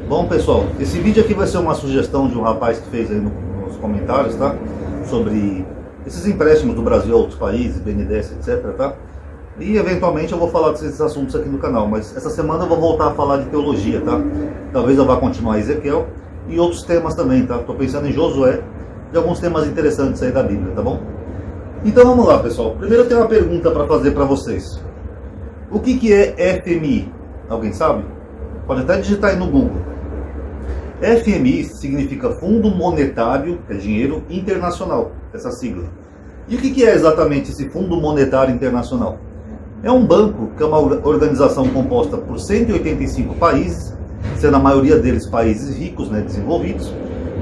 Bom, pessoal, esse vídeo aqui vai ser uma sugestão de um rapaz que fez aí nos comentários, tá? Sobre esses empréstimos do Brasil a outros países, BNDES, etc, tá? E eventualmente eu vou falar desses assuntos aqui no canal, mas essa semana eu vou voltar a falar de teologia, tá? Talvez eu vá continuar Ezequiel e outros temas também, tá? Tô pensando em Josué e alguns temas interessantes aí da Bíblia, tá bom? Então vamos lá, pessoal. Primeiro eu tenho uma pergunta para fazer para vocês. O que é FMI? Alguém sabe? Pode até digitar aí no Google. FMI significa Fundo Monetário, que é dinheiro internacional, essa sigla. E o que é exatamente esse Fundo Monetário Internacional? É um banco que é uma organização composta por 185 países, sendo a maioria deles países ricos, né, desenvolvidos,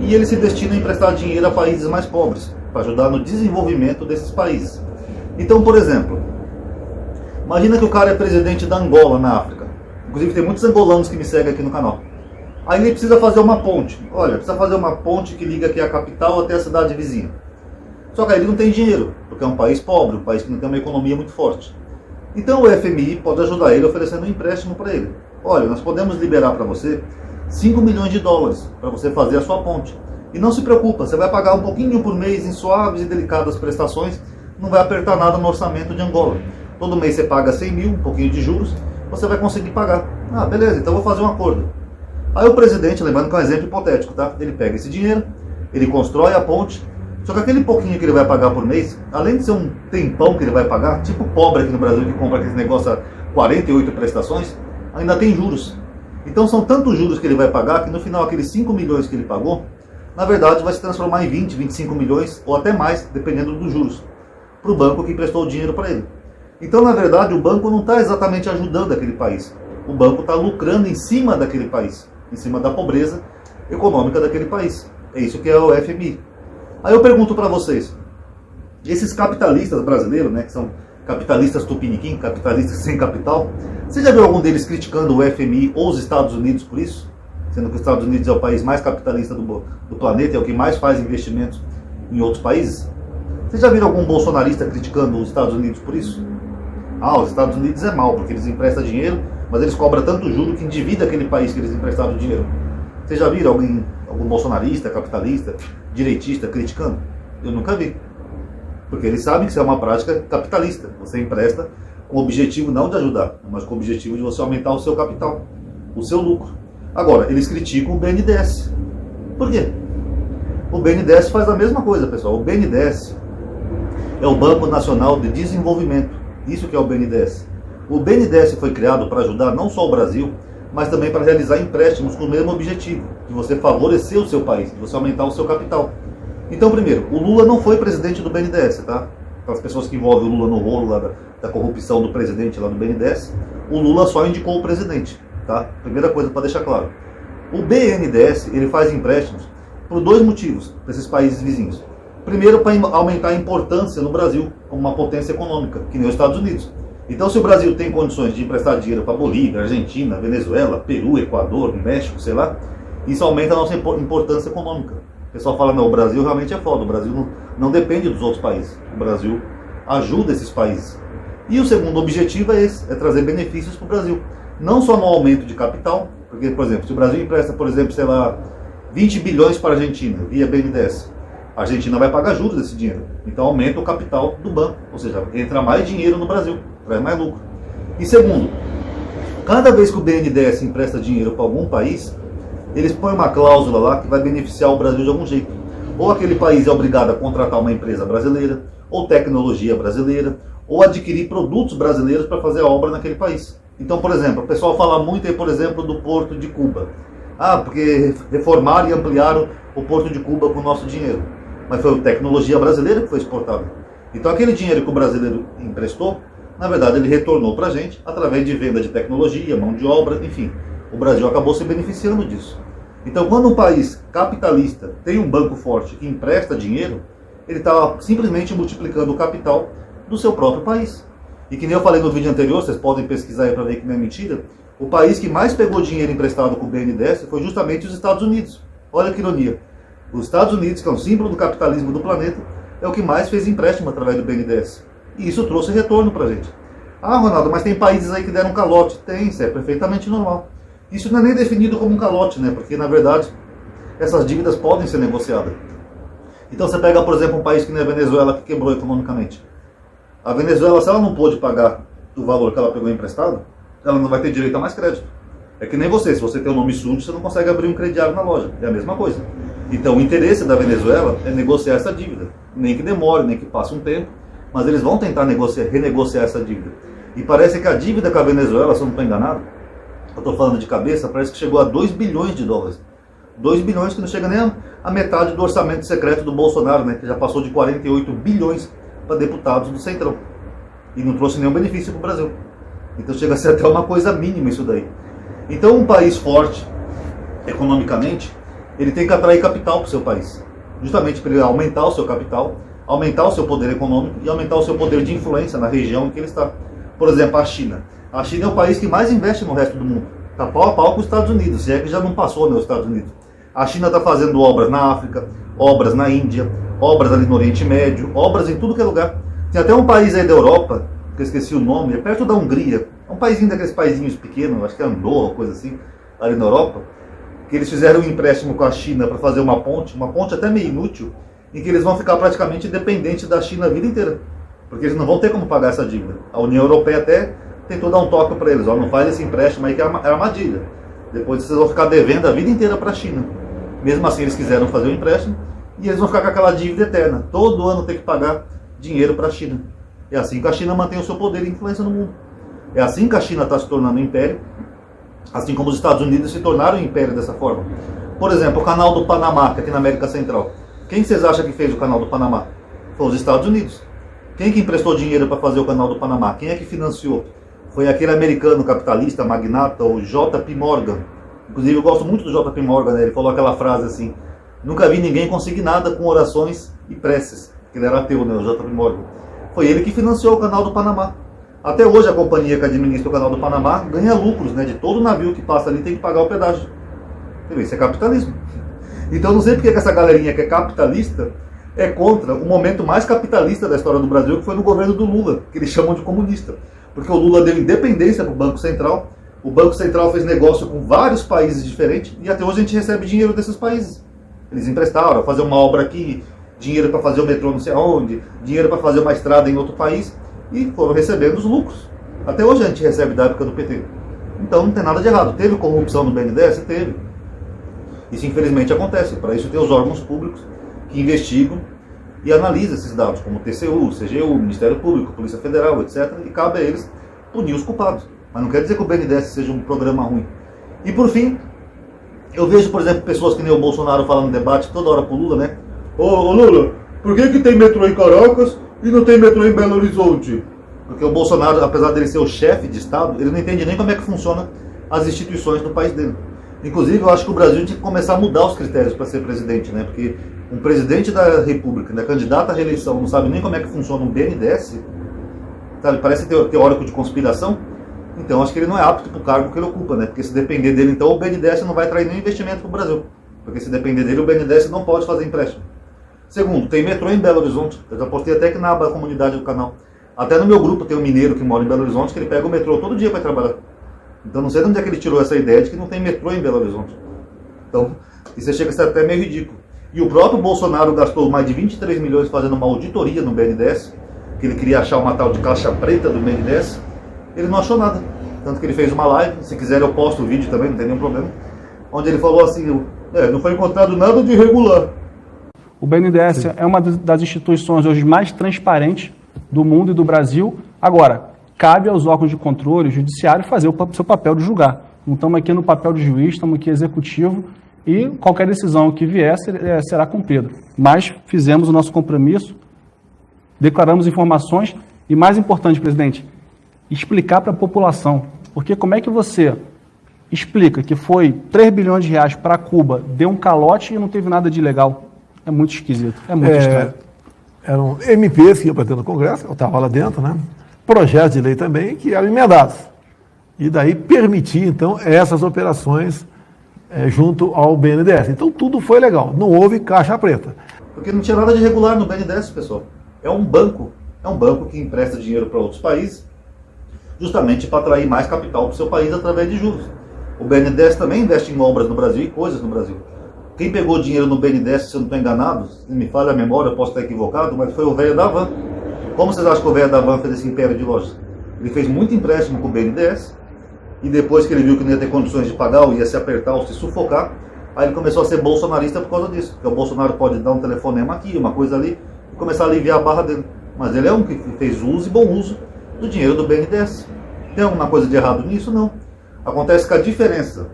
e ele se destina a emprestar dinheiro a países mais pobres, para ajudar no desenvolvimento desses países. Então, por exemplo, imagina que o cara é presidente da Angola, na África. Inclusive tem muitos angolanos que me seguem aqui no canal. Aí ele precisa fazer uma ponte. Olha, precisa fazer uma ponte que liga aqui a capital até a cidade vizinha. Só que aí ele não tem dinheiro, porque é um país pobre, um país que não tem uma economia muito forte. Então o FMI pode ajudar ele oferecendo um empréstimo para ele. Olha, nós podemos liberar para você 5 milhões de dólares para você fazer a sua ponte. E não se preocupa, você vai pagar um pouquinho por mês em suaves e delicadas prestações, não vai apertar nada no orçamento de Angola. Todo mês você paga 100 mil, um pouquinho de juros, você vai conseguir pagar. Ah, beleza, então eu vou fazer um acordo. Aí o presidente, lembrando que é um exemplo hipotético, tá? Ele pega esse dinheiro, ele constrói a ponte, só que aquele pouquinho que ele vai pagar por mês, além de ser um tempão que ele vai pagar, tipo pobre aqui no Brasil que compra aquele negócio a 48 prestações, ainda tem juros. Então são tantos juros que ele vai pagar que no final aqueles 5 milhões que ele pagou, na verdade vai se transformar em 20, 25 milhões ou até mais, dependendo dos juros, para o banco que emprestou o dinheiro para ele. Então na verdade o banco não está exatamente ajudando aquele país, o banco está lucrando em cima daquele país, em cima da pobreza econômica daquele país. É isso que é o FMI. Aí eu pergunto para vocês, esses capitalistas brasileiros, né, que são capitalistas tupiniquim, capitalistas sem capital, você já viu algum deles criticando o FMI ou os Estados Unidos por isso? Sendo que os Estados Unidos é o país mais capitalista do planeta, é o que mais faz investimentos em outros países. Vocês já viram algum bolsonarista criticando os Estados Unidos por isso? Ah, os Estados Unidos é mal, porque eles emprestam dinheiro, mas eles cobram tanto juro que endivida aquele país que eles emprestaram o dinheiro. Vocês já viram algum bolsonarista, capitalista, direitista criticando? Eu nunca vi. Porque eles sabem que isso é uma prática capitalista. Você empresta com o objetivo não de ajudar, mas com o objetivo de você aumentar o seu capital, o seu lucro. Agora, eles criticam o BNDES. Por quê? O BNDES faz a mesma coisa, pessoal. O BNDES é o Banco Nacional de Desenvolvimento. Isso que é o BNDES. O BNDES foi criado para ajudar não só o Brasil, mas também para realizar empréstimos com o mesmo objetivo, de você favorecer o seu país, de você aumentar o seu capital. Então, primeiro, o Lula não foi presidente do BNDES, tá? Para as pessoas que envolvem o Lula no rolo lá da corrupção do presidente lá do BNDES, o Lula só indicou o presidente, tá? Primeira coisa para deixar claro. O BNDES, ele faz empréstimos por dois motivos para esses países vizinhos. Primeiro, para aumentar a importância no Brasil como uma potência econômica, que nem os Estados Unidos. Então, se o Brasil tem condições de emprestar dinheiro para Bolívia, Argentina, Venezuela, Peru, Equador, México, sei lá, isso aumenta a nossa importância econômica. O pessoal fala, não, o Brasil realmente é foda, o Brasil não depende dos outros países. O Brasil ajuda esses países. E o segundo objetivo é esse, é trazer benefícios para o Brasil. Não só no aumento de capital, porque, por exemplo, se o Brasil empresta, por exemplo, sei lá, 20 bilhões para a Argentina, via BNDES, a Argentina vai pagar juros desse dinheiro. Então aumenta o capital do banco, ou seja, entra mais dinheiro no Brasil, traz mais lucro. E segundo, cada vez que o BNDES empresta dinheiro para algum país, eles põem uma cláusula lá que vai beneficiar o Brasil de algum jeito. Ou aquele país é obrigado a contratar uma empresa brasileira, ou tecnologia brasileira, ou adquirir produtos brasileiros para fazer a obra naquele país. Então, por exemplo, o pessoal fala muito aí, por exemplo, do Porto de Cuba. Ah, porque reformaram e ampliaram o Porto de Cuba com o nosso dinheiro. Mas foi a tecnologia brasileira que foi exportada. Então aquele dinheiro que o brasileiro emprestou, na verdade ele retornou para a gente através de venda de tecnologia, mão de obra, enfim. O Brasil acabou se beneficiando disso. Então quando um país capitalista tem um banco forte que empresta dinheiro, ele está simplesmente multiplicando o capital do seu próprio país. E que nem eu falei no vídeo anterior, vocês podem pesquisar aí para ver que não é mentira, o país que mais pegou dinheiro emprestado com o BNDES foi justamente os Estados Unidos. Olha que ironia. Os Estados Unidos, que é um símbolo do capitalismo do planeta, é o que mais fez empréstimo através do BNDES. E isso trouxe retorno para a gente. Ah, Ronaldo, mas tem países aí que deram calote. Tem, isso é perfeitamente normal. Isso não é nem definido como um calote, né? Porque, na verdade, essas dívidas podem ser negociadas. Então você pega, por exemplo, um país que nem a Venezuela, que quebrou economicamente. A Venezuela, se ela não pôde pagar o valor que ela pegou emprestado, ela não vai ter direito a mais crédito. É que nem você, se você tem um nome sujo, você não consegue abrir um crediário na loja. É a mesma coisa. Então o interesse da Venezuela é negociar essa dívida. Nem que demore, nem que passe um tempo, mas eles vão tentar renegociar essa dívida. E parece que a dívida com a Venezuela, se eu não estou enganado, eu estou falando de cabeça, parece que chegou a 2 bilhões de dólares. 2 bilhões que não chega nem a metade do orçamento secreto do Bolsonaro, né, que já passou de 48 bilhões para deputados do Centrão. E não trouxe nenhum benefício para o Brasil. Então chega a ser até uma coisa mínima isso daí. Então um país forte, economicamente, ele tem que atrair capital para o seu país. Justamente para ele aumentar o seu capital, aumentar o seu poder econômico e aumentar o seu poder de influência na região em que ele está. Por exemplo, a China. A China é o país que mais investe no resto do mundo. Está pau a pau com os Estados Unidos, se é que já não passou nos Estados Unidos. A China está fazendo obras na África, obras na Índia, obras ali no Oriente Médio, obras em tudo que é lugar. Tem até um país aí da Europa, que eu esqueci o nome, é perto da Hungria. É um paísinho daqueles paizinhos pequenos, acho que é Andorra, coisa assim, ali na Europa, que eles fizeram um empréstimo com a China para fazer uma ponte até meio inútil, em que eles vão ficar praticamente dependentes da China a vida inteira. Porque eles não vão ter como pagar essa dívida. A União Europeia até tentou dar um toque para eles, ó, não faz esse empréstimo aí que é armadilha. Depois vocês vão ficar devendo a vida inteira para a China. Mesmo assim eles quiseram fazer o empréstimo e eles vão ficar com aquela dívida eterna. Todo ano tem que pagar dinheiro para a China. É assim que a China mantém o seu poder e influência no mundo. É assim que a China está se tornando um império, assim como os Estados Unidos se tornaram um império dessa forma. Por exemplo, o canal do Panamá, que é aqui na América Central. Quem vocês acham que fez o canal do Panamá? Foi os Estados Unidos. Quem que emprestou dinheiro para fazer o canal do Panamá? Quem é que financiou? Foi aquele americano capitalista, magnata, o J.P. Morgan. Inclusive eu gosto muito do J.P. Morgan, né? Ele falou aquela frase assim: nunca vi ninguém conseguir nada com orações e preces. Ele era ateu, né? O J.P. Morgan. Foi ele que financiou o canal do Panamá. Até hoje a companhia que administra o canal do Panamá ganha lucros, né? De todo navio que passa ali tem que pagar o pedágio. Isso é capitalismo. Então não sei porque que essa galerinha que é capitalista é contra o momento mais capitalista da história do Brasil, que foi no governo do Lula, que eles chamam de comunista. Porque o Lula deu independência para o Banco Central, o Banco Central fez negócio com vários países diferentes e até hoje a gente recebe dinheiro desses países. Eles emprestaram, fazer uma obra aqui, dinheiro para fazer o metrô não sei aonde, dinheiro para fazer uma estrada em outro país e foram recebendo os lucros. Até hoje a gente recebe da época do PT. Então não tem nada de errado. Teve corrupção no BNDES? Teve. Isso infelizmente acontece. Para isso tem os órgãos públicos que investigam e analisam esses dados, como o TCU, o CGU, Ministério Público, Polícia Federal, etc. E cabe a eles punir os culpados. Mas não quer dizer que o BNDES seja um programa ruim. E por fim, eu vejo, por exemplo, pessoas que nem o Bolsonaro falando no debate toda hora pro Lula, né? Ô Lula, por que tem metrô em Caracas e não tem metrô em Belo Horizonte? Porque o Bolsonaro, apesar dele ser o chefe de Estado, ele não entende nem como é que funcionam as instituições do país dele. Inclusive, eu acho que o Brasil tinha que começar a mudar os critérios para ser presidente, né? Porque um presidente da República, né, candidato à reeleição, não sabe nem como é que funciona um BNDES, sabe? Parece teórico de conspiração. Então, acho que ele não é apto para o cargo que ele ocupa, né? Porque se depender dele, então, o BNDES não vai atrair nenhum investimento para o Brasil. Porque se depender dele, o BNDES não pode fazer empréstimo. Segundo, tem metrô em Belo Horizonte. Eu já postei até que na aba comunidade do canal. Até no meu grupo tem um mineiro que mora em Belo Horizonte que ele pega o metrô todo dia para trabalhar. Então não sei de onde é que ele tirou essa ideia de que não tem metrô em Belo Horizonte. Então, isso chega a ser até meio ridículo. E o próprio Bolsonaro gastou mais de 23 milhões fazendo uma auditoria no BNDES, que ele queria achar uma tal de caixa preta do BNDES. Ele não achou nada. Tanto que ele fez uma live, se quiser eu posto o vídeo também, não tem nenhum problema, onde ele falou assim, não foi encontrado nada de irregular. O BNDES Sim. é uma das instituições hoje mais transparentes do mundo e do Brasil. Agora, cabe aos órgãos de controle, judiciário, fazer o seu papel de julgar. Não estamos aqui no papel de juiz, estamos aqui executivo e qualquer decisão que vier será cumprida. Mas fizemos o nosso compromisso, declaramos informações e, mais importante, presidente, explicar para a população. Porque como é que você explica que foi 3 bilhões de reais para Cuba, deu um calote e não teve nada de ilegal? É muito esquisito, é muito estranho. Eram MPs que iam para dentro do Congresso, eu estava lá dentro, né? Projetos de lei também que eram emendados. E daí permitir, então, essas operações junto ao BNDES. Então tudo foi legal, não houve caixa preta. Porque não tinha nada de irregular no BNDES, pessoal. É um banco que empresta dinheiro para outros países, justamente para atrair mais capital para o seu país através de juros. O BNDES também investe em obras no Brasil e coisas no Brasil. Quem pegou dinheiro no BNDES, se eu não estou enganado, se me falha a memória, eu posso estar equivocado, mas foi o velho da Van. Como vocês acham que o velho da Van fez esse império de lojas? Ele fez muito empréstimo com o BNDES, e depois que ele viu que não ia ter condições de pagar, ou ia se apertar ou se sufocar, aí ele começou a ser bolsonarista por causa disso. Porque o Bolsonaro pode dar um telefonema aqui, uma coisa ali, e começar a aliviar a barra dele. Mas ele é um que fez uso e bom uso do dinheiro do BNDES. Tem alguma coisa de errado nisso? Não. Acontece que a diferença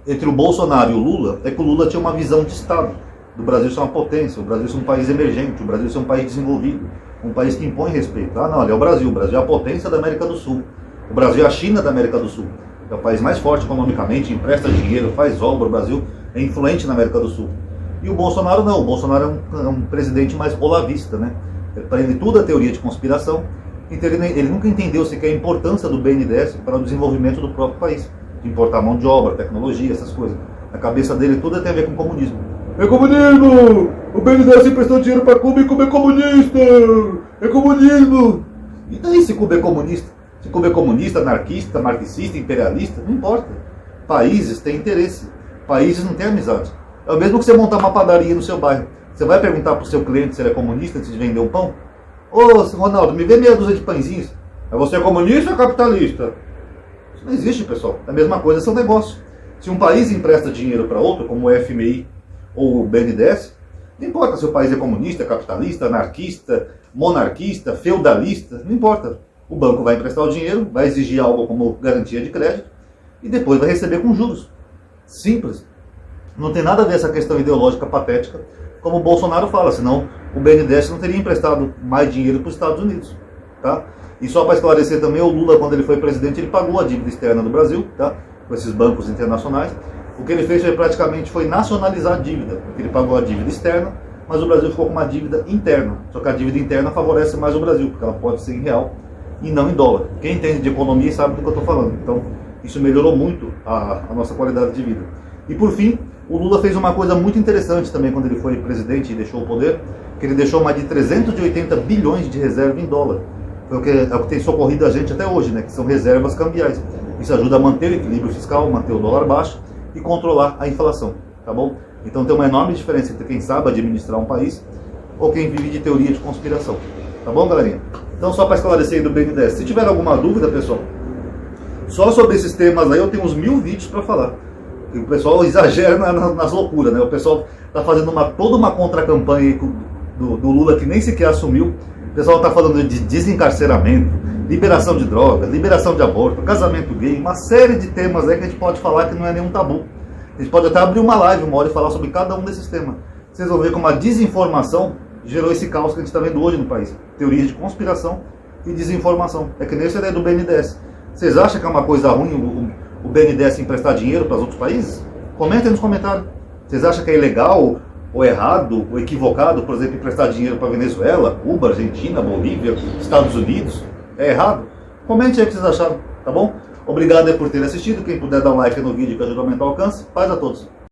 entre o Bolsonaro e o Lula é que o Lula tinha uma visão de Estado. O Brasil é uma potência, o Brasil é um país emergente, o Brasil é um país desenvolvido, um país que impõe respeito. Ah, não, ele é o Brasil é a potência da América do Sul. O Brasil é a China da América do Sul. É o país mais forte economicamente, empresta dinheiro, faz obra, o Brasil é influente na América do Sul. E o Bolsonaro não, o Bolsonaro é um presidente mais olavista, né? Para ele tudo é teoria de conspiração. Então ele nunca entendeu sequer a importância do BNDES para o desenvolvimento do próprio país. De importar mão de obra, tecnologia, essas coisas. Na cabeça dele tudo tem a ver com comunismo. É comunismo! O BNDES emprestou dinheiro para Cuba e Cuba é comunista! É comunismo! E daí se Cuba é comunista? Se Cuba é comunista, anarquista, marxista, imperialista, não importa. Países têm interesse. Países não têm amizade. É o mesmo que você montar uma padaria no seu bairro. Você vai perguntar para o seu cliente se ele é comunista antes de vender um pão? Ô, Ronaldo, me vê meia dúzia de pãezinhos. É você comunista ou capitalista? Isso não existe, pessoal. É a mesma coisa, são negócios. Se um país empresta dinheiro para outro, como o FMI ou o BNDES, não importa se o país é comunista, capitalista, anarquista, monarquista, feudalista, não importa. O banco vai emprestar o dinheiro, vai exigir algo como garantia de crédito e depois vai receber com juros. Simples. Não tem nada a ver essa questão ideológica patética, como o Bolsonaro fala, senão o BNDES não teria emprestado mais dinheiro para os Estados Unidos. Tá? E só para esclarecer também, o Lula, quando ele foi presidente, ele pagou a dívida externa do Brasil, tá? Com esses bancos internacionais. O que ele fez foi nacionalizar a dívida, porque ele pagou a dívida externa, mas o Brasil ficou com uma dívida interna. Só que a dívida interna favorece mais o Brasil, porque ela pode ser em real e não em dólar. Quem entende de economia sabe do que eu estou falando. Então, isso melhorou muito a nossa qualidade de vida. E por fim, o Lula fez uma coisa muito interessante também quando ele foi presidente e deixou o poder, que ele deixou mais de 380 bilhões de reserva em dólar. É o que tem socorrido a gente até hoje, né? Que são reservas cambiais. Isso ajuda a manter o equilíbrio fiscal, manter o dólar baixo e controlar a inflação, tá bom? Então tem uma enorme diferença entre quem sabe administrar um país ou quem vive de teoria de conspiração. Tá bom, galerinha? Então só para esclarecer aí do BNDES. Se tiver alguma dúvida, pessoal, só sobre esses temas aí eu tenho uns 1000 vídeos para falar. O pessoal exagera nas loucuras, né? O pessoal está fazendo toda uma contra-campanha do Lula que nem sequer assumiu. O pessoal está falando de desencarceramento, liberação de drogas, liberação de aborto, casamento gay, uma série de temas aí que a gente pode falar que não é nenhum tabu. A gente pode até abrir uma live uma hora e falar sobre cada um desses temas. Vocês vão ver como a desinformação gerou esse caos que a gente está vendo hoje no país. Teorias de conspiração e desinformação. É que nem essa ideia do BNDES. Vocês acham que é uma coisa ruim o BNDES emprestar dinheiro para os outros países? Comentem nos comentários. Vocês acham que é ilegal, ou errado, ou equivocado, por exemplo, emprestar dinheiro para Venezuela, Cuba, Argentina, Bolívia, Estados Unidos? É errado? Comente aí o que vocês acharam, tá bom? Obrigado aí por terem assistido. Quem puder dar um like no vídeo que ajuda a aumentar o alcance, paz a todos.